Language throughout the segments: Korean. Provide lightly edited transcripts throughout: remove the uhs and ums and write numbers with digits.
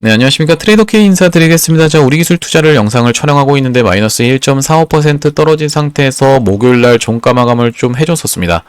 네, 안녕하십니까. 트레이더K 인사드리겠습니다. 자, 우리기술 투자를 영상을 촬영하고 있는데 마이너스 1.45% 떨어진 상태에서 목요일날 종가 마감을 좀 해줬었습니다.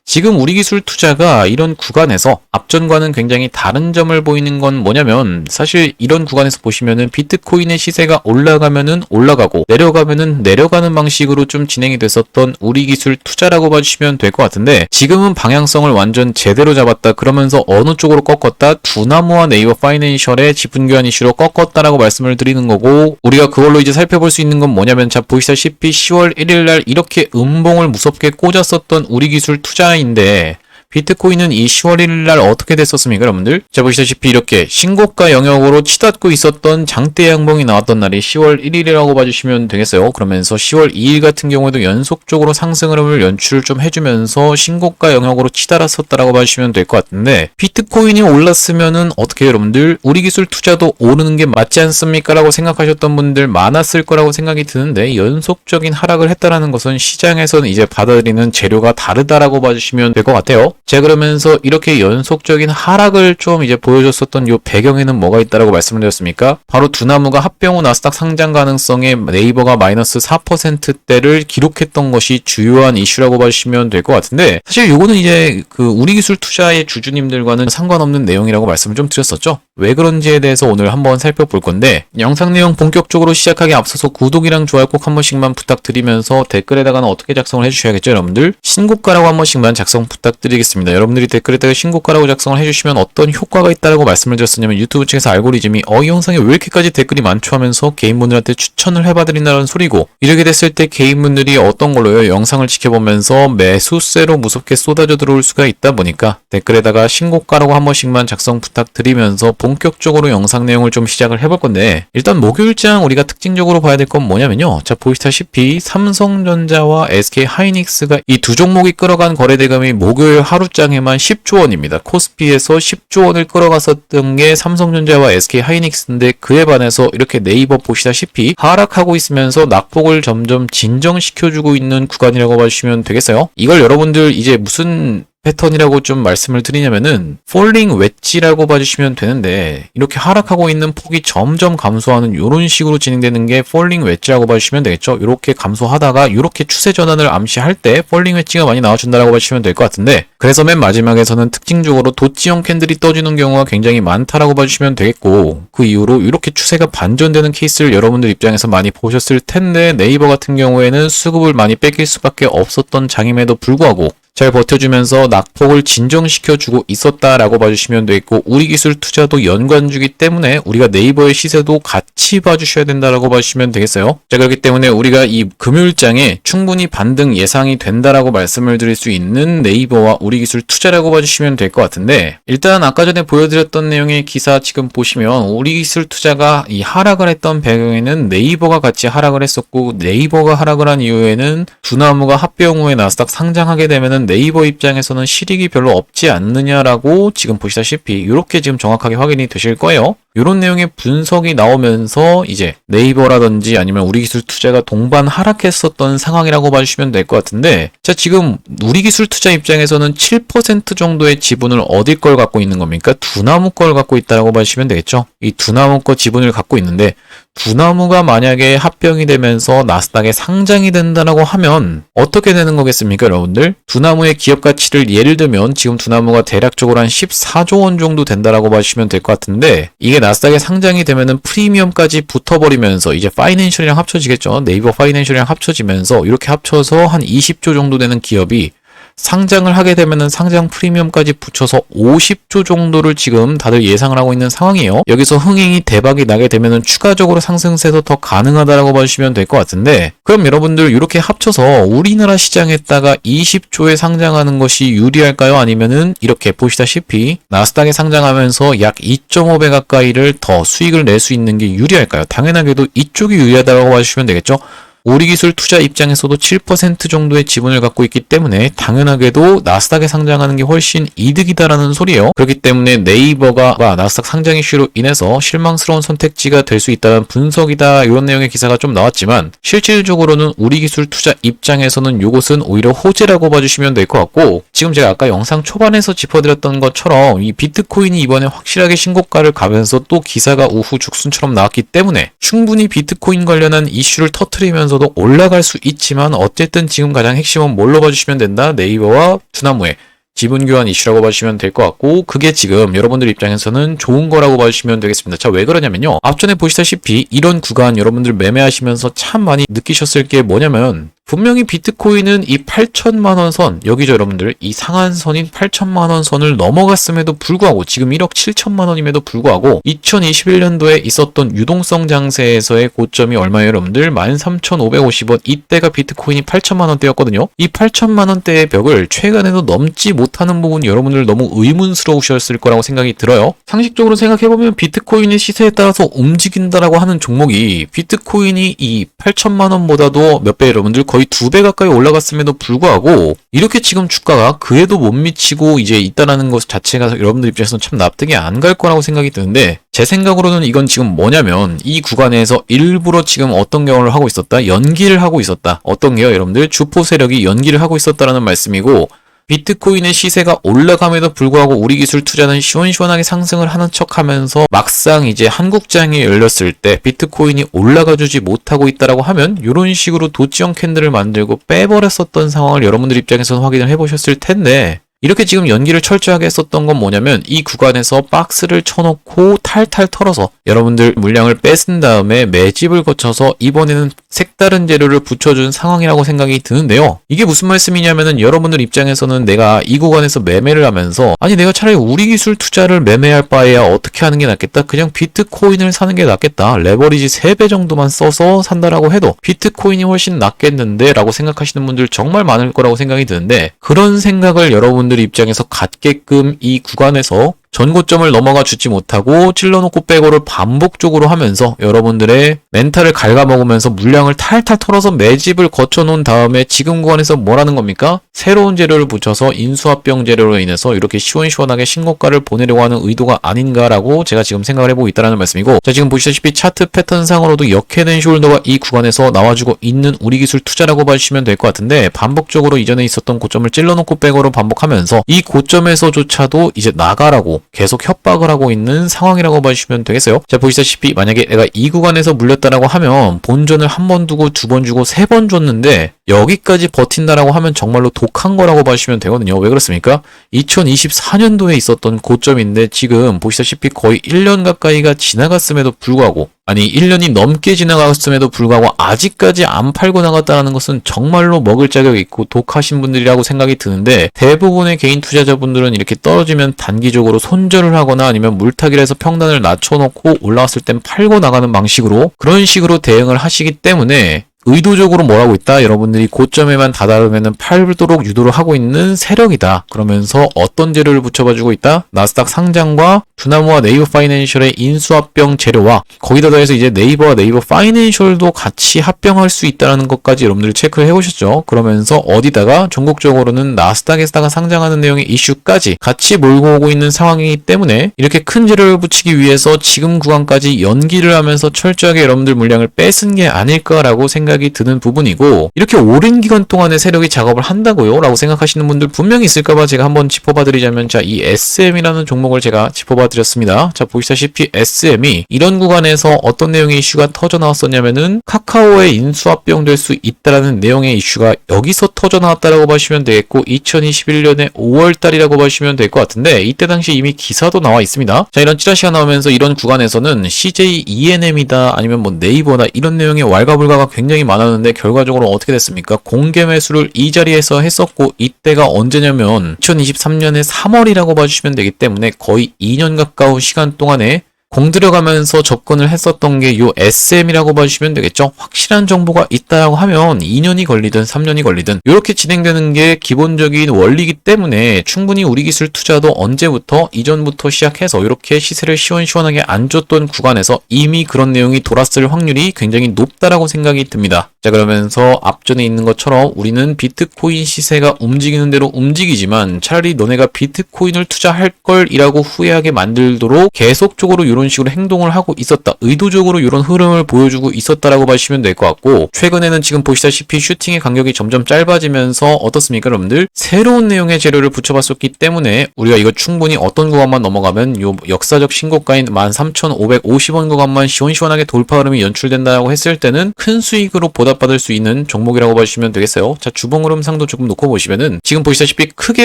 지금 우리기술 투자가 이런 구간에서 앞전과는 굉장히 다른 점을 보이는 건 뭐냐면, 사실 이런 구간에서 보시면은 비트코인의 시세가 올라가면은 올라가고 내려가면은 내려가는 방식으로 좀 진행이 됐었던 우리기술 투자라고 봐주시면 될 것 같은데, 지금은 방향성을 완전 제대로 잡았다 그러면서 어느 쪽으로 꺾었다? 두나무와 네이버 파이낸셜의 지분 교환 이슈로 꺾었다라고 말씀을 드리는 거고, 우리가 그걸로 이제 살펴볼 수 있는 건 뭐냐면, 자, 보시다시피 10월 1일날 이렇게 음봉을 무섭게 꽂았었던 우리기술 투자 인데 비트코인은 이 10월 1일 날 어떻게 됐었습니까, 여러분들? 자, 보시다시피 이렇게 신고가 영역으로 치닫고 있었던 장대 양봉이 나왔던 날이 10월 1일이라고 봐주시면 되겠어요. 그러면서 10월 2일 같은 경우에도 연속적으로 상승 흐름을 연출을 좀 해주면서 신고가 영역으로 치달았었다라고 봐주시면 될 것 같은데, 비트코인이 올랐으면은 어떻게 여러분들? 우리 기술 투자도 오르는 게 맞지 않습니까? 라고 생각하셨던 분들 많았을 거라고 생각이 드는데, 연속적인 하락을 했다라는 것은 시장에서는 이제 받아들이는 재료가 다르다라고 봐주시면 될 것 같아요. 자, 그러면서 이렇게 연속적인 하락을 좀 이제 보여줬었던 요 배경에는 뭐가 있다라고 말씀을 드렸습니까? 바로 두나무가 합병 후 나스닥 상장 가능성에 네이버가 마이너스 4%대를 기록했던 것이 주요한 이슈라고 봐주시면 될 것 같은데, 사실 요거는 이제 그 우리기술 투자의 주주님들과는 상관없는 내용이라고 말씀을 좀 드렸었죠. 왜 그런지에 대해서 오늘 한번 살펴볼 건데, 영상 내용 본격적으로 시작하기 앞서서 구독이랑 좋아요 꼭 한 번씩만 부탁드리면서 댓글에다가는 어떻게 작성을 해주셔야겠죠, 여러분들? 신고가라고 한 번씩만 작성 부탁드리겠습니다. 여러분들이 댓글에다가 신고가라고 작성을 해주시면 어떤 효과가 있다라고 말씀을 드렸었냐면, 유튜브 측에서 알고리즘이 이 영상에 왜 이렇게까지 댓글이 많죠 하면서 개인분들한테 추천을 해봐드린다는 소리고, 이렇게 됐을 때 개인분들이 어떤 걸로요, 영상을 지켜보면서 매수세로 무섭게 쏟아져 들어올 수가 있다 보니까 댓글에다가 신고가라고 한 번씩만 작성 부탁드리면서 본격적으로 영상 내용을 좀 시작을 해볼 건데, 일단 목요일장 우리가 특징적으로 봐야 될 건 뭐냐면요, 자, 보시다시피 삼성전자와 SK하이닉스가 이 두 종목이 끌어간 거래대금이 목요일 하루장에만 10조 원입니다. 코스피에서 10조 원을 끌어갔었던 게 삼성전자와 SK하이닉스인데, 그에 반해서 이렇게 네이버 보시다시피 하락하고 있으면서 낙폭을 점점 진정시켜주고 있는 구간이라고 봐주시면 되겠어요. 이걸 여러분들 이제 무슨 패턴이라고 좀 말씀을 드리냐면은 폴링 웨지라고 봐주시면 되는데, 이렇게 하락하고 있는 폭이 점점 감소하는 이런 식으로 진행되는 게 폴링 웨지라고 봐주시면 되겠죠. 이렇게 감소하다가 이렇게 추세 전환을 암시할 때 폴링 웨지가 많이 나와준다라고 봐주시면 될 것 같은데, 그래서 맨 마지막에서는 특징적으로 도치형 캔들이 떠주는 경우가 굉장히 많다라고 봐주시면 되겠고, 그 이후로 이렇게 추세가 반전되는 케이스를 여러분들 입장에서 많이 보셨을 텐데, 네이버 같은 경우에는 수급을 많이 뺏길 수밖에 없었던 장임에도 불구하고 잘 버텨주면서 낙폭을 진정시켜주고 있었다라고 봐주시면 되겠고, 우리기술 투자도 연관주기 때문에 우리가 네이버의 시세도 같이 봐주셔야 된다라고 봐주시면 되겠어요. 자, 그렇기 때문에 우리가 이 금요일장에 충분히 반등 예상이 된다라고 말씀을 드릴 수 있는 네이버와 우리기술 투자라고 봐주시면 될 것 같은데, 일단 아까 전에 보여드렸던 내용의 기사 지금 보시면 우리기술 투자가 이 하락을 했던 배경에는 네이버가 같이 하락을 했었고, 네이버가 하락을 한 이후에는 두나무가 합병 후에 나스닥 상장하게 되면은 네이버 입장에서는 실익이 별로 없지 않느냐라고 지금 보시다시피 이렇게 지금 정확하게 확인이 되실 거예요. 이런 내용의 분석이 나오면서 이제 네이버라든지 아니면 우리기술 투자가 동반 하락했었던 상황이라고 봐주시면 될 것 같은데, 자, 지금 우리기술 투자 입장에서는 7% 정도의 지분을 어디 걸 갖고 있는 겁니까? 두나무 걸 갖고 있다라고 봐주시면 되겠죠. 이 두나무 거 지분을 갖고 있는데, 두나무가 만약에 합병이 되면서 나스닥에 상장이 된다라고 하면 어떻게 되는 거겠습니까, 여러분들? 두나무의 기업 가치를 예를 들면 지금 두나무가 대략적으로 한 14조 원 정도 된다라고 봐주시면 될 것 같은데, 이게 나스닥에 상장이 되면은 프리미엄까지 붙어버리면서 이제 파이낸셜이랑 합쳐지겠죠. 네이버 파이낸셜이랑 합쳐지면서 이렇게 합쳐서 한 20조 정도 되는 기업이 상장을 하게 되면은 상장 프리미엄까지 붙여서 50조 정도를 지금 다들 예상을 하고 있는 상황이에요. 여기서 흥행이 대박이 나게 되면은 추가적으로 상승세도 더 가능하다라고 봐주시면 될 것 같은데, 그럼 여러분들 이렇게 합쳐서 우리나라 시장에다가 20조에 상장하는 것이 유리할까요? 아니면은 이렇게 보시다시피 나스닥에 상장하면서 약 2.5배 가까이를 더 수익을 낼 수 있는 게 유리할까요? 당연하게도 이쪽이 유리하다고 봐주시면 되겠죠. 우리기술 투자 입장에서도 7% 정도의 지분을 갖고 있기 때문에 당연하게도 나스닥에 상장하는 게 훨씬 이득이다라는 소리예요. 그렇기 때문에 네이버가 나스닥 상장 이슈로 인해서 실망스러운 선택지가 될 수 있다는 분석이다, 이런 내용의 기사가 좀 나왔지만 실질적으로는 우리기술 투자 입장에서는 이것은 오히려 호재라고 봐주시면 될 것 같고, 지금 제가 아까 영상 초반에서 짚어드렸던 것처럼 이 비트코인이 이번에 확실하게 신고가를 가면서 또 기사가 우후 죽순처럼 나왔기 때문에 충분히 비트코인 관련한 이슈를 터트리면서도 올라갈 수 있지만, 어쨌든 지금 가장 핵심은 뭘로 봐주시면 된다? 네이버와 두나무의 지분 교환 이슈라고 봐주시면 될 것 같고, 그게 지금 여러분들 입장에서는 좋은 거라고 봐주시면 되겠습니다. 자, 왜 그러냐면요, 앞전에 보시다시피 이런 구간 여러분들 매매하시면서 참 많이 느끼셨을 게 뭐냐면, 분명히 비트코인은 이 8천만 원 선, 여기죠 여러분들, 이 상한선인 8천만 원 선을 넘어갔음에도 불구하고, 지금 1억 7천만 원임에도 불구하고 2021년도에 있었던 유동성 장세에서의 고점이 얼마예요 여러분들? 13,550원. 이때가 비트코인이 8천만 원대였거든요. 이 8천만 원대의 벽을 최근에도 넘지 못하는 부분 여러분들 너무 의문스러우셨을 거라고 생각이 들어요. 상식적으로 생각해보면 비트코인의 시세에 따라서 움직인다라고 하는 종목이, 비트코인이 이 8천만 원보다도 몇 배 여러분들 거의 2배 가까이 올라갔음에도 불구하고 이렇게 지금 주가가 그에도 못 미치고 이제 있다라는 것 자체가 여러분들 입장에서는 참 납득이 안 갈 거라고 생각이 드는데, 제 생각으로는 이건 지금 뭐냐면, 이 구간에서 일부러 지금 어떤 경우를 하고 있었다? 연기를 하고 있었다. 어떤 게요 여러분들? 주포 세력이 연기를 하고 있었다라는 말씀이고, 비트코인의 시세가 올라감에도 불구하고 우리기술 투자는 시원시원하게 상승을 하는 척하면서 막상 이제 한국장이 열렸을 때 비트코인이 올라가주지 못하고 있다라고 하면 이런 식으로 도지형 캔들을 만들고 빼버렸었던 상황을 여러분들 입장에서는 확인을 해보셨을 텐데, 이렇게 지금 연기를 철저하게 했었던 건 뭐냐면, 이 구간에서 박스를 쳐놓고 탈탈 털어서 여러분들 물량을 뺏은 다음에 매집을 거쳐서 이번에는 색다른 재료를 붙여준 상황이라고 생각이 드는데요. 이게 무슨 말씀이냐면은, 여러분들 입장에서는 내가 이 구간에서 매매를 하면서, 아니 내가 차라리 우리기술 투자를 매매할 바에야 어떻게 하는 게 낫겠다, 그냥 비트코인을 사는 게 낫겠다, 레버리지 3배 정도만 써서 산다라고 해도 비트코인이 훨씬 낫겠는데 라고 생각하시는 분들 정말 많을 거라고 생각이 드는데, 그런 생각을 여러분들 입장에서 갖게끔 이 구간에서 전고점을 넘어가 주지 못하고 찔러놓고 빼고를 반복적으로 하면서 여러분들의 멘탈을 갉아먹으면서 물량을 탈탈 털어서 매집을 거쳐놓은 다음에 지금 구간에서 뭐라는 겁니까? 새로운 재료를 붙여서 인수합병 재료로 인해서 이렇게 시원시원하게 신고가를 보내려고 하는 의도가 아닌가라고 제가 지금 생각을 해보고 있다는 말씀이고, 자, 지금 보시다시피 차트 패턴상으로도 역해된 숄더가 이 구간에서 나와주고 있는 우리기술 투자라고 봐주시면 될 것 같은데, 반복적으로 이전에 있었던 고점을 찔러놓고 빼고로 반복하면서 이 고점에서조차도 이제 나가라고 계속 협박을 하고 있는 상황이라고 봐주시면 되겠어요. 자, 보시다시피 만약에 내가 이 구간에서 물렸다라고 하면 본전을 한 번 두고 2번 주고 3번 줬는데 여기까지 버틴다라고 하면 정말로 독한 거라고 봐주시면 되거든요. 왜 그렇습니까? 2024년도에 있었던 고점인데 지금 보시다시피 거의 1년 가까이가 지나갔음에도 불구하고, 아니 1년이 넘게 지나갔음에도 불구하고 아직까지 안 팔고 나갔다는 것은 정말로 먹을 자격이 있고 독하신 분들이라고 생각이 드는데, 대부분의 개인 투자자분들은 이렇게 떨어지면 단기적으로 손절을 하거나 아니면 물타기를 해서 평단을 낮춰놓고 올라왔을 땐 팔고 나가는 방식으로, 그런 식으로 대응을 하시기 때문에 의도적으로 뭐라고 있다? 여러분들이 고점에만 다다르면은 팔도록 유도를 하고 있는 세력이다. 그러면서 어떤 재료를 붙여봐주고 있다? 나스닥 상장과 두나무와 네이버 파이낸셜의 인수합병 재료와 거기다 더해서 이제 네이버와 네이버 파이낸셜도 같이 합병할 수 있다는 것까지 여러분들이 체크를 해보셨죠? 그러면서 어디다가 전국적으로는 나스닥에다가 상장하는 내용의 이슈까지 같이 몰고 오고 있는 상황이기 때문에 이렇게 큰 재료를 붙이기 위해서 지금 구간까지 연기를 하면서 철저하게 여러분들 물량을 뺏은 게 아닐까라고 생각이 드는 부분이고, 이렇게 오랜 기간 동안의 세력이 작업을 한다고요? 라고 생각하시는 분들 분명히 있을까봐 제가 한번 짚어봐 드리자면, 자, 이 SM이라는 종목을 제가 짚어봐 드렸습니다. 자, 보시다시피 SM이 이런 구간에서 어떤 내용의 이슈가 터져 나왔었냐면은 카카오의 인수합병될 수 있다라는 내용의 이슈가 여기서 터져 나왔다라고 보시면 되겠고, 2021년의 5월달이라고 보시면 될 것 같은데, 이때 당시 이미 기사도 나와 있습니다. 자, 이런 찌라시가 나오면서 이런 구간에서는 CJ ENM이다 아니면 뭐 네이버나 이런 내용의 왈가불가가 굉장히 많았는데 결과적으로 어떻게 됐습니까? 공개 매수를 이 자리에서 했었고, 이때가 언제냐면 2023년의 3월이라고 봐주시면 되기 때문에 거의 2년 가까운 시간 동안에 공들여가면서 접근을 했었던 게 요 SM이라고 봐주시면 되겠죠. 확실한 정보가 있다고 하면 2년이 걸리든 3년이 걸리든 이렇게 진행되는 게 기본적인 원리이기 때문에 충분히 우리 기술 투자도 언제부터 이전부터 시작해서 이렇게 시세를 시원시원하게 안 줬던 구간에서 이미 그런 내용이 돌았을 확률이 굉장히 높다라고 생각이 듭니다. 자, 그러면서 앞전에 있는 것처럼 우리는 비트코인 시세가 움직이는 대로 움직이지만 차라리 너네가 비트코인을 투자할 걸이라고 후회하게 만들도록 계속적으로 이런 식으로 행동을 하고 있었다. 의도적으로 이런 흐름을 보여주고 있었다라고 봐주시면 될 것 같고, 최근에는 지금 보시다시피 슈팅의 간격이 점점 짧아지면서 어떻습니까, 여러분들? 새로운 내용의 재료를 붙여봤었기 때문에 우리가 이거 충분히 어떤 구간만 넘어가면 요 역사적 신고가인 13,550원 구간만 시원시원하게 돌파 흐름이 연출된다고 했을 때는 큰 수익으로 보답받을 수 있는 종목이라고 봐주시면 되겠어요. 자, 주봉 흐름상도 조금 놓고 보시면은 지금 보시다시피 크게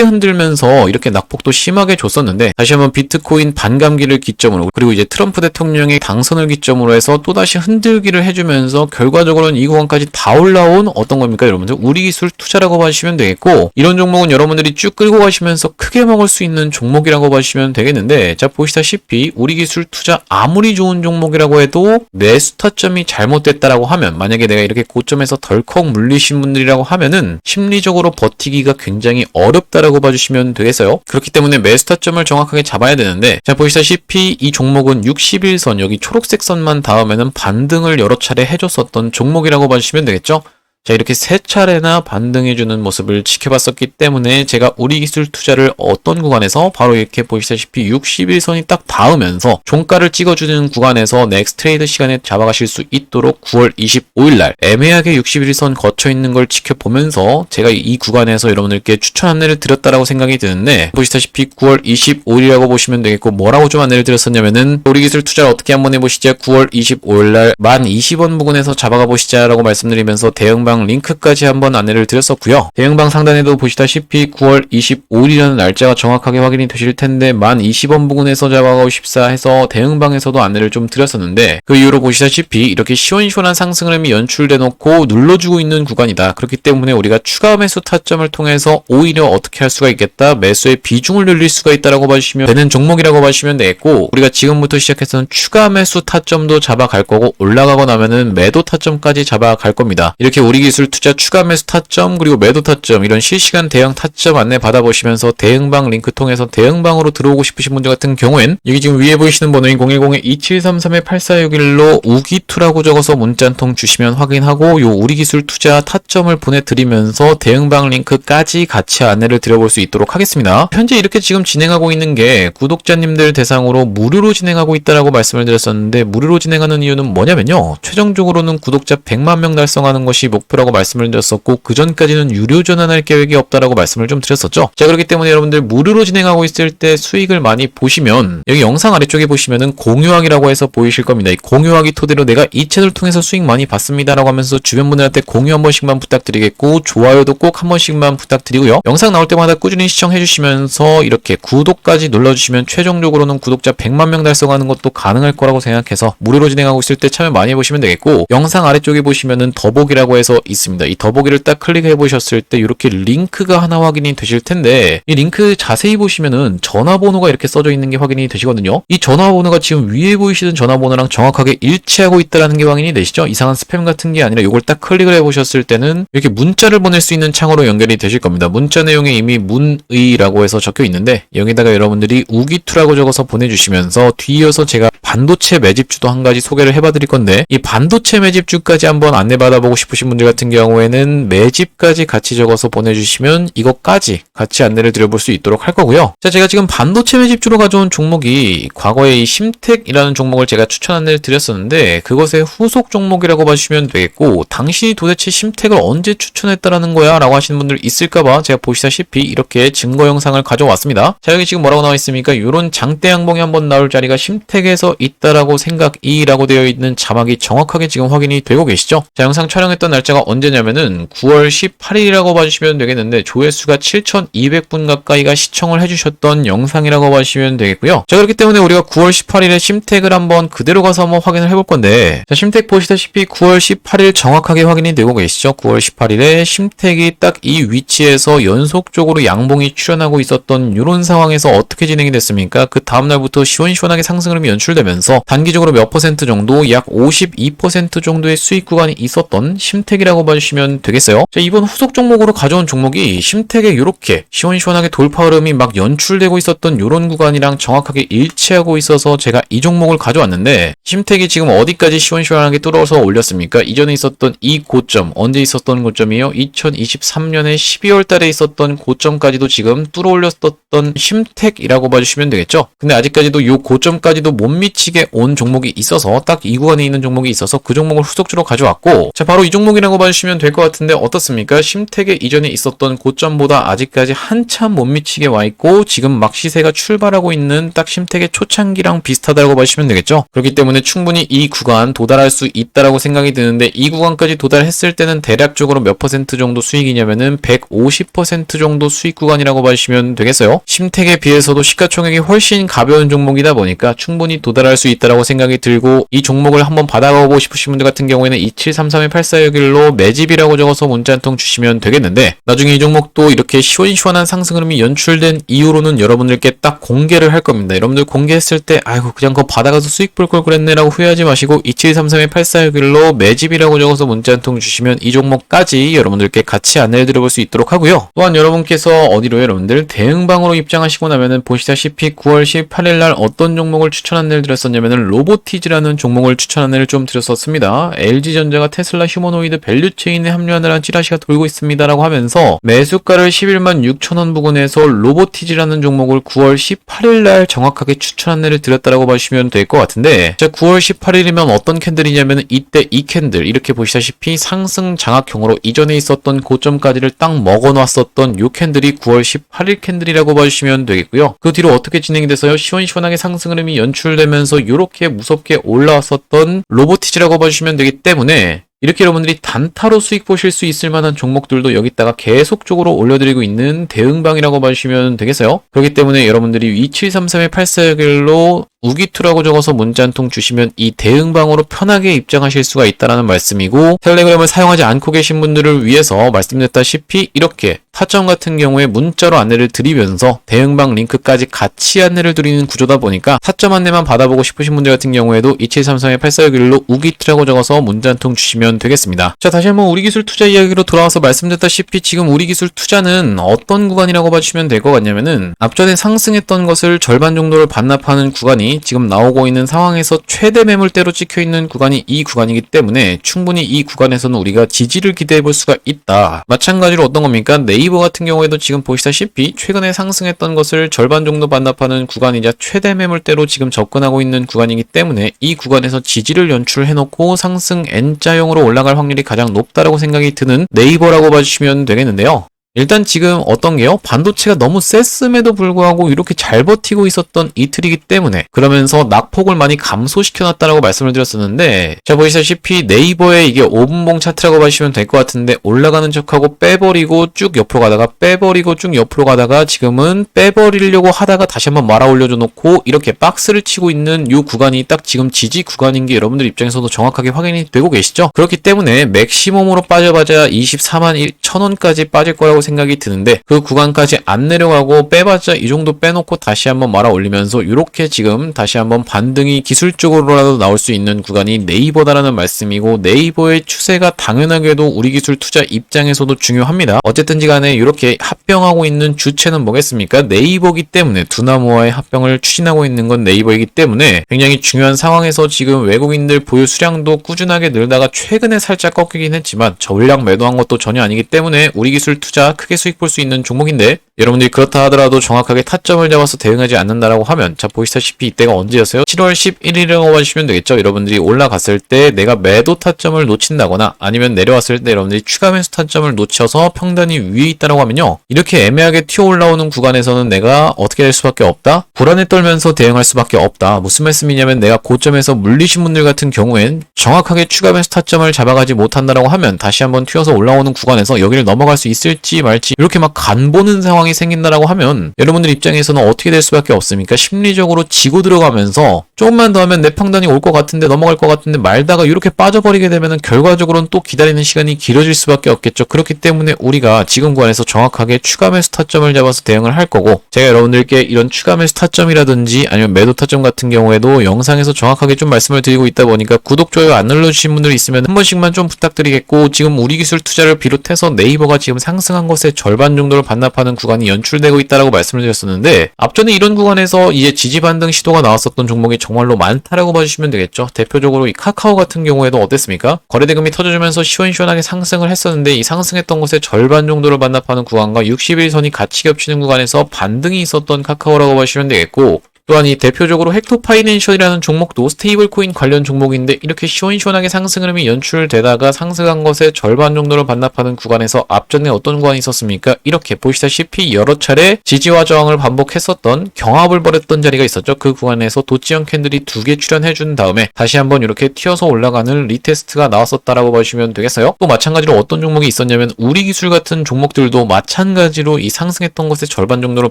흔들면서 이렇게 낙폭도 심하게 줬었는데 다시 한번 비트코인 반감기를 기점으로 그리고 이제 트럼프 대통령의 당선을 기점으로 해서 또다시 흔들기를 해주면서 결과적으로는 이 구간까지 다 올라온 어떤 겁니까, 여러분들? 우리 기술 투자라고 봐주시면 되겠고, 이런 종목은 여러분들이 쭉 끌고 가시면서 크게 먹을 수 있는 종목이라고 봐주시면 되겠는데, 자, 보시다시피 우리 기술 투자 아무리 좋은 종목이라고 해도 매수 타점이 잘못됐다라고 하면, 만약에 내가 이렇게 고점에서 덜컥 물리신 분들이라고 하면은 심리적으로 버티기가 굉장히 어렵다라고 봐주시면 되겠어요. 그렇기 때문에 매수 타점을 정확하게 잡아야 되는데, 자, 보시다시피 이 종목은 61선, 여기 초록색 선만 닿으면은 반등을 여러 차례 해줬었던 종목이라고 봐주시면 되겠죠. 자, 이렇게 세 차례나 반등해주는 모습을 지켜봤었기 때문에 제가 우리 기술 투자를 어떤 구간에서 바로 이렇게 보시다시피 61선이 딱 닿으면서 종가를 찍어주는 구간에서 넥스트 트레이드 시간에 잡아가실 수 있도록 9월 25일날 애매하게 61선 거쳐있는 걸 지켜보면서 제가 이 구간에서 여러분들께 추천 안내를 드렸다라고 생각이 드는데, 보시다시피 9월 25일이라고 보시면 되겠고, 뭐라고 좀 안내를 드렸었냐면은 우리 기술 투자를 어떻게 한번 해보시죠. 9월 25일날 1020원 부근에서 잡아가 보시자라고 말씀드리면서 대응방 링크까지 한번 안내를 드렸었고요. 대응방 상단에도 보시다시피 9월 25일이라는 날짜가 정확하게 확인이 되실 텐데 1020원 부근에서 잡아가고 싶사 해서 대응방에서도 안내를 좀 드렸었는데, 그 이후로 보시다시피 이렇게 시원시원한 상승 흐름이 연출돼 놓고 눌러주고 있는 구간이다. 그렇기 때문에 우리가 추가 매수 타점을 통해서 오히려 어떻게 할 수가 있겠다, 매수의 비중을 늘릴 수가 있다라고 봐주시면 되는 종목이라고 봐주시면 되겠고, 우리가 지금부터 시작해서는 추가 매수 타점도 잡아갈 거고 올라가고 나면은 매도 타점까지 잡아갈 겁니다. 이렇게 우리 기술 투자 추가 매수 타점 그리고 매도 타점 이런 실시간 대응 타점 안내 받아보시면서 대응방 링크 통해서 대응방으로 들어오고 싶으신 분들 같은 경우엔 여기 지금 위에 보이시는 번호인 010-2733-8461로 우기투라고 적어서 문자 한 통 주시면 확인하고 요 우리 기술 투자 타점을 보내드리면서 대응방 링크까지 같이 안내를 드려볼 수 있도록 하겠습니다. 현재 이렇게 지금 진행하고 있는 게 구독자님들 대상으로 무료로 진행하고 있다라고 말씀을 드렸었는데, 무료로 진행하는 이유는 뭐냐면요, 최종적으로는 구독자 100만 명 달성하는 것이 목표라고 말씀을 드렸었고, 그 전까지는 유료 전환할 계획이 없다라고 말씀을 좀 드렸었죠. 자, 그렇기 때문에 여러분들 무료로 진행하고 있을 때 수익을 많이 보시면 여기 영상 아래쪽에 보시면은 공유하기라고 해서 보이실 겁니다. 이 공유하기 토대로 내가 이 채널을 통해서 수익 많이 봤습니다라고 하면서 주변 분들한테 공유 한 번씩만 부탁드리겠고, 좋아요도 꼭 한 번씩만 부탁드리고요. 영상 나올 때마다 꾸준히 시청해 주시면서 이렇게 구독까지 눌러주시면 최종적으로는 구독자 100만 명 달성하는 것도 가능할 거라고 생각해서 무료로 진행하고 있을 때 참여 많이 해보시면 되겠고, 영상 아래쪽에 보시면은 더보기라고 해서 있습니다. 이 더보기를 딱 클릭해 보셨을 때 이렇게 링크가 하나 확인이 되실 텐데, 이 링크 자세히 보시면은 전화번호가 이렇게 써져 있는 게 확인이 되시거든요. 이 전화번호가 지금 위에 보이시는 전화번호랑 정확하게 일치하고 있다는 게 확인이 되시죠? 이상한 스팸 같은 게 아니라 이걸 딱 클릭을 해 보셨을 때는 이렇게 문자를 보낼 수 있는 창으로 연결이 되실 겁니다. 문자 내용에 이미 문의라고 해서 적혀 있는데 여기다가 여러분들이 우기투라고 적어서 보내주시면서 뒤이어서 제가 반도체 매집주도 한 가지 소개를 해봐 드릴 건데, 이 반도체 매집주까지 한번 안내받아보고 싶으신 분들 같은 경우에는 매집까지 같이 적어서 보내주시면 이것까지 같이 안내를 드려볼 수 있도록 할 거고요. 자, 제가 지금 반도체 매집주로 가져온 종목이 과거에 이 심텍이라는 종목을 제가 추천 안내를 드렸었는데 그것의 후속 종목이라고 봐주시면 되겠고, 당신이 도대체 심텍을 언제 추천했다라는 거야 라고 하시는 분들 있을까봐 제가 보시다시피 이렇게 증거 영상을 가져왔습니다. 자, 여기 지금 뭐라고 나와 있습니까? 이런 장대 양봉이 한번 나올 자리가 심텍에서 있다라고 생각이라고 되어 있는 자막이 정확하게 지금 확인이 되고 계시죠? 자, 영상 촬영했던 날짜가 언제냐면은 9월 18일이라고 봐주시면 되겠는데 조회수가 7,200분 가까이가 시청을 해주셨던 영상이라고 봐주시면 되겠고요. 자, 그렇기 때문에 우리가 9월 18일에 심텍을 한번 그대로 가서 한번 확인을 해볼 건데, 자, 심텍 보시다시피 9월 18일 정확하게 확인이 되고 계시죠? 9월 18일에 심텍이 딱 이 위치에서 연속적으로 양봉이 출현하고 있었던 이런 상황에서 어떻게 진행이 됐습니까? 그 다음날부터 시원시원하게 상승 흐름이 연출되면서 되면서 단기적으로 몇 퍼센트 정도, 약 52% 정도의 수익 구간이 있었던 심택이라고 봐주시면 되겠어요. 자, 이번 후속 종목으로 가져온 종목이 심택에 이렇게 시원시원하게 돌파 흐름이 막 연출되고 있었던 이런 구간이랑 정확하게 일치하고 있어서 제가 이 종목을 가져왔는데, 심택이 지금 어디까지 시원시원하게 뚫어서 올렸습니까? 이전에 있었던 이 고점, 언제 있었던 고점이에요? 2023년에 12월 달에 있었던 고점까지도 지금 뚫어 올렸었던 심택이라고 봐주시면 되겠죠? 근데 아직까지도 이 고점까지도 못 미치게 온 종목이 있어서, 딱 이 구간에 있는 종목이 있어서 그 종목을 후속주로 가져왔고, 자, 바로 이 종목이라고 봐주시면 될 것 같은데 어떻습니까? 심택에 이전에 있었던 고점보다 아직까지 한참 못 미치게 와 있고, 지금 막 시세가 출발하고 있는 딱 심택의 초창기랑 비슷하다고 봐주시면 되겠죠? 그렇기 때문에 충분히 이 구간 도달할 수 있다라고 생각이 드는데, 이 구간까지 도달했을 때는 대략적으로 몇 퍼센트 정도 수익이냐면은 150% 정도 수익 구간이라고 봐주시면 되겠어요. 심택에 비해서도 시가총액이 훨씬 가벼운 종목이다 보니까 충분히 도달할 수 있다라고 생각이 들고, 이 종목을 한번 받아가고 싶으신 분들 같은 경우에는 2733-8461로 매집이라고 적어서 문자 한 통 주시면 되겠는데, 나중에 이 종목도 이렇게 시원시원한 상승 흐름이 연출된 이후로는 여러분들께 딱 공개를 할 겁니다. 여러분들 공개했을 때 아이고 그냥 그거 받아가서 수익 볼 걸 그랬네 라고 후회하지 마시고 2733-8461로 매집이라고 적어서 문자 한 통 주시면 이 종목까지 여러분들께 같이 안내해 드려볼 수 있도록 하고요. 또한 여러분께서 어디로 여러분들 대응방으로 입장하시고 나면은 보시다시피 9월 18일 날 어떤 종목을 추천 안내를 드렸었냐면은 로보티즈라는 종목을 추천 안내를 좀 드렸었습니다. LG전자가 테슬라 휴머노이드 밸류체인에 합류하느라 찌라시가 돌고 있습니다라고 하면서 매수가를 11만 6천원 부근에서 로보티즈라는 종목을 9월 18일 날 정확하게 추천 안내를 드렸다라고 봐주시면 될 것 같은데, 자, 9월 18일이면 어떤 캔들이냐면 이때 이 캔들 이렇게 보시다시피 상승 장악형으로 이전에 있었던 고점까지를 딱 먹어놨었던 요 캔들이 9월 18일 캔들이라고 봐주시면 되겠고요. 그 뒤로 어떻게 진행이 돼서요? 시원시원하게 상승 흐름이 연출되면서 이렇게 무섭게 올라왔었던 로보티즈라고 봐주시면 되기 때문에, 이렇게 여러분들이 단타로 수익 보실 수 있을 만한 종목들도 여기다가 계속적으로 올려드리고 있는 대응방이라고 봐주시면 되겠어요. 그렇기 때문에 여러분들이 2733-8461로 우기투라고 적어서 문자 한 통 주시면 이 대응방으로 편하게 입장하실 수가 있다는 말씀이고, 텔레그램을 사용하지 않고 계신 분들을 위해서 말씀드렸다시피 이렇게 타점 같은 경우에 문자로 안내를 드리면서 대응방 링크까지 같이 안내를 드리는 구조다 보니까 타점 안내만 받아보고 싶으신 분들 같은 경우에도 2733-8461로 우기투라고 적어서 문자 한 통 주시면 되겠습니다. 자, 다시 한번 우리기술 투자 이야기로 돌아와서 말씀드렸다시피 지금 우리기술 투자는 어떤 구간이라고 봐주시면 될 것 같냐면은, 앞전에 상승했던 것을 절반 정도를 반납하는 구간이 지금 나오고 있는 상황에서 최대 매물대로 찍혀있는 구간이 이 구간이기 때문에 충분히 이 구간에서는 우리가 지지를 기대해 볼 수가 있다. 마찬가지로 어떤 겁니까? 네이버 같은 경우에도 지금 보시다시피 최근에 상승했던 것을 절반 정도 반납하는 구간이자 최대 매물대로 지금 접근하고 있는 구간이기 때문에 이 구간에서 지지를 연출해 놓고 상승 N자형으로 올라갈 확률이 가장 높다라고 생각이 드는 네이버라고 봐주시면 되겠는데요. 일단 지금 어떤 게요? 반도체가 너무 셌음에도 불구하고 이렇게 잘 버티고 있었던 이틀이기 때문에, 그러면서 낙폭을 많이 감소시켜놨다라고 말씀을 드렸었는데, 자, 보시다시피 네이버의 이게 5분봉 차트라고 봐주시면 될 것 같은데, 올라가는 척하고 빼버리고 쭉 옆으로 가다가 빼버리고 쭉 옆으로 가다가 지금은 빼버리려고 하다가 다시 한번 말아 올려줘 놓고 이렇게 박스를 치고 있는 이 구간이 딱 지금 지지 구간인 게 여러분들 입장에서도 정확하게 확인이 되고 계시죠? 그렇기 때문에 맥시멈으로 빠져봐야 24만 1천원까지 빠질 거라고 생각이 드는데, 그 구간까지 안 내려가고 빼봤자 이 정도 빼놓고 다시 한번 말아 올리면서 이렇게 지금 다시 한번 반등이 기술적으로라도 나올 수 있는 구간이 네이버다라는 말씀이고, 네이버의 추세가 당연하게도 우리 기술 투자 입장에서도 중요합니다. 어쨌든지 간에 이렇게 합병하고 있는 주체는 뭐겠습니까? 네이버기 때문에, 두나무와의 합병을 추진하고 있는 건 네이버이기 때문에 굉장히 중요한 상황에서 지금 외국인들 보유 수량도 꾸준하게 늘다가 최근에 살짝 꺾이긴 했지만 전량 매도한 것도 전혀 아니기 때문에 우리 기술 투자 크게 수익 볼 수 있는 종목인데, 여러분들이 그렇다 하더라도 정확하게 타점을 잡아서 대응하지 않는다라고 하면, 자, 보시다시피 이때가 언제였어요? 7월 11일이라고 봐주시면 되겠죠. 여러분들이 올라갔을 때 내가 매도 타점을 놓친다거나 아니면 내려왔을 때 여러분들이 추가 매수 타점을 놓쳐서 평단이 위에 있다라고 하면요, 이렇게 애매하게 튀어 올라오는 구간에서는 내가 어떻게 될 수밖에 없다? 불안에 떨면서 대응할 수밖에 없다. 무슨 말씀이냐면, 내가 고점에서 물리신 분들 같은 경우엔 정확하게 추가 매수 타점을 잡아가지 못한다라고 하면 다시 한번 튀어서 올라오는 구간에서 여기를 넘어갈 수 있을지 할지 말지 이렇게 막 간보는 상황이 생긴다라고 하면 여러분들 입장에서는 어떻게 될 수밖에 없습니까? 심리적으로 지고 들어가면서 조금만 더 하면 내 평단이 올 것 같은데 넘어갈 것 같은데 말다가 이렇게 빠져버리게 되면은 결과적으로는 또 기다리는 시간이 길어질 수밖에 없겠죠. 그렇기 때문에 우리가 지금 구간에서 정확하게 추가 매수 타점을 잡아서 대응을 할 거고, 제가 여러분들께 이런 추가 매수 타점이라든지 아니면 매도 타점 같은 경우에도 영상에서 정확하게 좀 말씀을 드리고 있다 보니까 구독, 좋아요 안 눌러주신 분들이 있으면 한 번씩만 좀 부탁드리겠고, 지금 우리기술 투자를 비롯해서 네이버가 지금 상승한 것의 절반 정도를 반납하는 구간이 연출되고 있다라고 말씀을 드렸었는데, 앞전에 이런 구간에서 이제 지지 반등 시도가 나왔었던 종목이 정말로 많다라고 봐주시면 되겠죠. 대표적으로 이 카카오 같은 경우에도 어땠습니까? 거래대금이 터져주면서 시원시원하게 상승을 했었는데, 이 상승했던 것의 절반 정도를 반납하는 구간과 60일선이 같이 겹치는 구간에서 반등이 있었던 카카오라고 보시면 되겠고, 또한 이 대표적으로 헥토파이낸셜이라는 종목도 스테이블 코인 관련 종목인데, 이렇게 시원시원하게 상승 흐름이 연출되다가 상승한 것의 절반 정도를 반납하는 구간에서 앞전에 어떤 구간이 있었습니까? 이렇게 보시다시피 여러 차례 지지와 저항을 반복했었던, 경합을 벌였던 자리가 있었죠. 그 구간에서 도치형 캔들이 2개 출현해준 다음에 다시 한번 이렇게 튀어서 올라가는 리테스트가 나왔었다라고 보시면 되겠어요. 또 마찬가지로 어떤 종목이 있었냐면 우리기술 같은 종목들도 마찬가지로 이 상승했던 것의 절반 정도를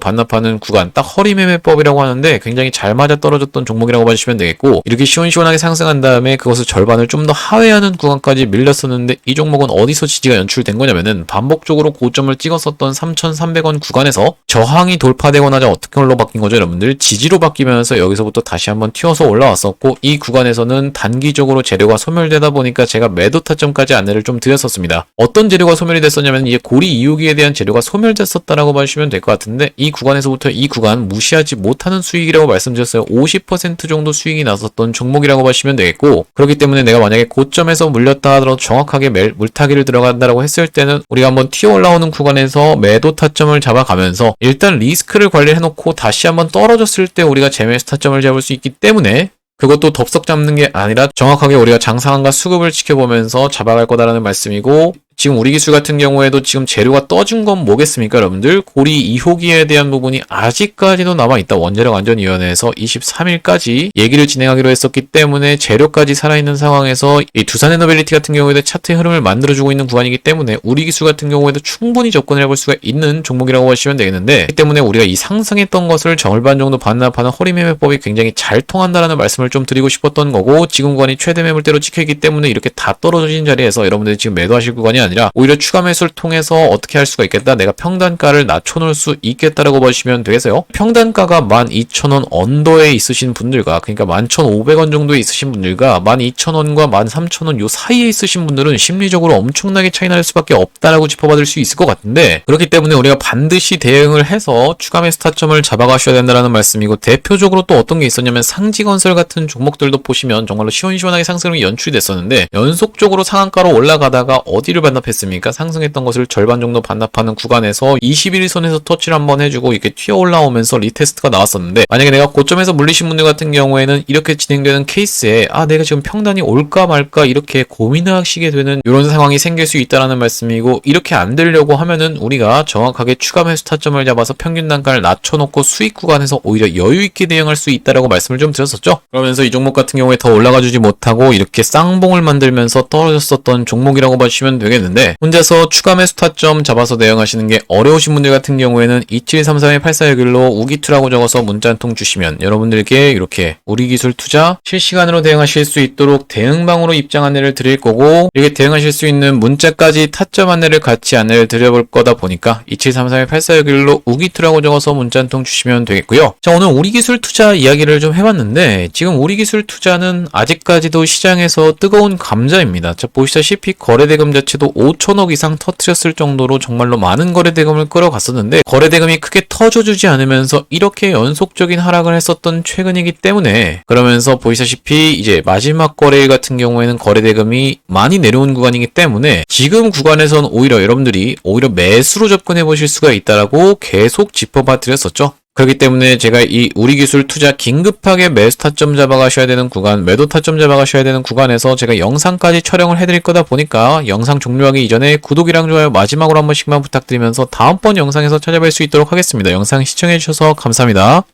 반납하는 구간, 딱 허리매매법이라고 하는데 굉장히 잘 맞아떨어졌던 종목이라고 봐주시면 되겠고, 이렇게 시원시원하게 상승한 다음에 그것을 절반을 좀 더 하회하는 구간까지 밀렸었는데, 이 종목은 어디서 지지가 연출된 거냐면은 반복적으로 고점을 찍었었던 3,300원 구간에서 저항이 돌파되고나자 어떻게 올라 바뀐 거죠, 여러분들? 지지로 바뀌면서 여기서부터 다시 한번 튀어서 올라왔었고, 이 구간에서는 단기적으로 재료가 소멸되다 보니까 제가 매도 타점까지 안내를 좀 드렸었습니다. 어떤 재료가 소멸이 됐었냐면 이제 고리 2호기에 대한 재료가 소멸됐었다라고 봐주시면 될 것 같은데, 이 구간에서부터 이 구간 무시하지 못하는 수익이라고 말씀드렸어요. 50% 정도 수익이 났었던 종목이라고 보시면 되겠고, 그렇기 때문에 내가 만약에 고점에서 물렸다 하더라도 정확하게 물타기를 들어간다라고 했을 때는 우리가 한번 튀어 올라오는 구간에서 매도 타점을 잡아가면서 일단 리스크를 관리해놓고 다시 한번 떨어졌을 때 우리가 재매수 타점을 잡을 수 있기 때문에, 그것도 덥석 잡는 게 아니라 정확하게 우리가 장상한가 수급을 지켜보면서 잡아갈 거다라는 말씀이고, 지금 우리기술 같은 경우에도 지금 재료가 떠준 건 뭐겠습니까, 여러분들? 고리 2호기에 대한 부분이 아직까지도 남아있다. 원자력안전위원회에서 23일까지 얘기를 진행하기로 했었기 때문에 재료까지 살아있는 상황에서 이 두산에너빌리티 같은 경우에도 차트의 흐름을 만들어주고 있는 구간이기 때문에 우리기술 같은 경우에도 충분히 접근을 해볼 수가 있는 종목이라고 보시면 되겠는데, 그렇기 때문에 우리가 이 상승했던 것을 절반 정도 반납하는 허리매매법이 굉장히 잘 통한다라는 말씀을 좀 드리고 싶었던 거고, 지금 구간이 최대 매물대로 찍혀있기 때문에 이렇게 다 떨어진 자리에서 여러분들이 지금 매도하실 구간이 아니라 오히려 추가 매수를 통해서 어떻게 할 수가 있겠다, 내가 평단가를 낮춰놓을 수 있겠다라고 보시면 되겠어요. 평단가가 12,000원 언더에 있으신 분들과, 그러니까 11,500원 정도에 있으신 분들과 12,000원과 13,000원 요 사이에 있으신 분들은 심리적으로 엄청나게 차이 날 수밖에 없다라고 짚어받을 수 있을 것 같은데, 그렇기 때문에 우리가 반드시 대응을 해서 추가 매수 타점을 잡아가셔야 된다는 말씀이고, 대표적으로 또 어떤 게 있었냐면 상지건설 같은 종목들도 보시면 정말로 시원시원하게 상승이 연출이 됐었는데, 연속적으로 상한가로 올라가다가 어디를 반납했습니까? 상승했던 것을 절반 정도 반납하는 구간에서 21선에서 터치를 한번 해주고 이렇게 튀어 올라오면서 리테스트가 나왔었는데, 만약에 내가 고점에서 물리신 분들 같은 경우에는 이렇게 진행되는 케이스에 내가 지금 평단이 올까 말까 이렇게 고민을 하시게 되는 이런 상황이 생길 수 있다는 말씀이고, 이렇게 안 되려고 하면은 우리가 정확하게 추가 매수 타점을 잡아서 평균 단가를 낮춰놓고 수익 구간에서 오히려 여유있게 대응할 수 있다라고 말씀을 좀 드렸었죠. 그러면서 이 종목 같은 경우에 더 올라가주지 못하고 이렇게 쌍봉을 만들면서 떨어졌었던 종목이라고 보시면 되겠는데, 혼자서 추가 매수 타점 잡아서 대응하시는 게 어려우신 분들 같은 경우에는 2733-8461로 우기투라고 적어서 문자 한 통 주시면 여러분들께 이렇게 우리기술 투자 실시간으로 대응하실 수 있도록 대응방으로 입장 안내를 드릴 거고, 이렇게 대응하실 수 있는 문자까지 타점 안내를 같이 안내를 드려볼 거다 보니까 2733-8461로 우기투라고 적어서 문자 한 통 주시면 되겠고요. 자, 오늘 우리기술 투자 이야기를 좀 해봤는데, 지금 우리기술 투자는 아직까지도 시장에서 뜨거운 감자입니다. 자, 보시다시피 거래대금 자체도 5천억 이상 터트렸을 정도로 정말로 많은 거래대금을 끌어갔었는데, 거래대금이 크게 터져주지 않으면서 이렇게 연속적인 하락을 했었던 최근이기 때문에, 그러면서 보시다시피 이제 마지막 거래일 같은 경우에는 거래대금이 많이 내려온 구간이기 때문에 지금 구간에선 오히려 여러분들이 오히려 매수로 접근해 보실 수가 있다라고 계속 짚어봐 드렸었죠. 그렇기 때문에 제가 이 우리기술 투자 긴급하게 매수 타점 잡아가셔야 되는 구간, 매도 타점 잡아가셔야 되는 구간에서 제가 영상까지 촬영을 해드릴 거다 보니까 영상 종료하기 이전에 구독이랑 좋아요 마지막으로 한 번씩만 부탁드리면서 다음번 영상에서 찾아뵐 수 있도록 하겠습니다. 영상 시청해주셔서 감사합니다.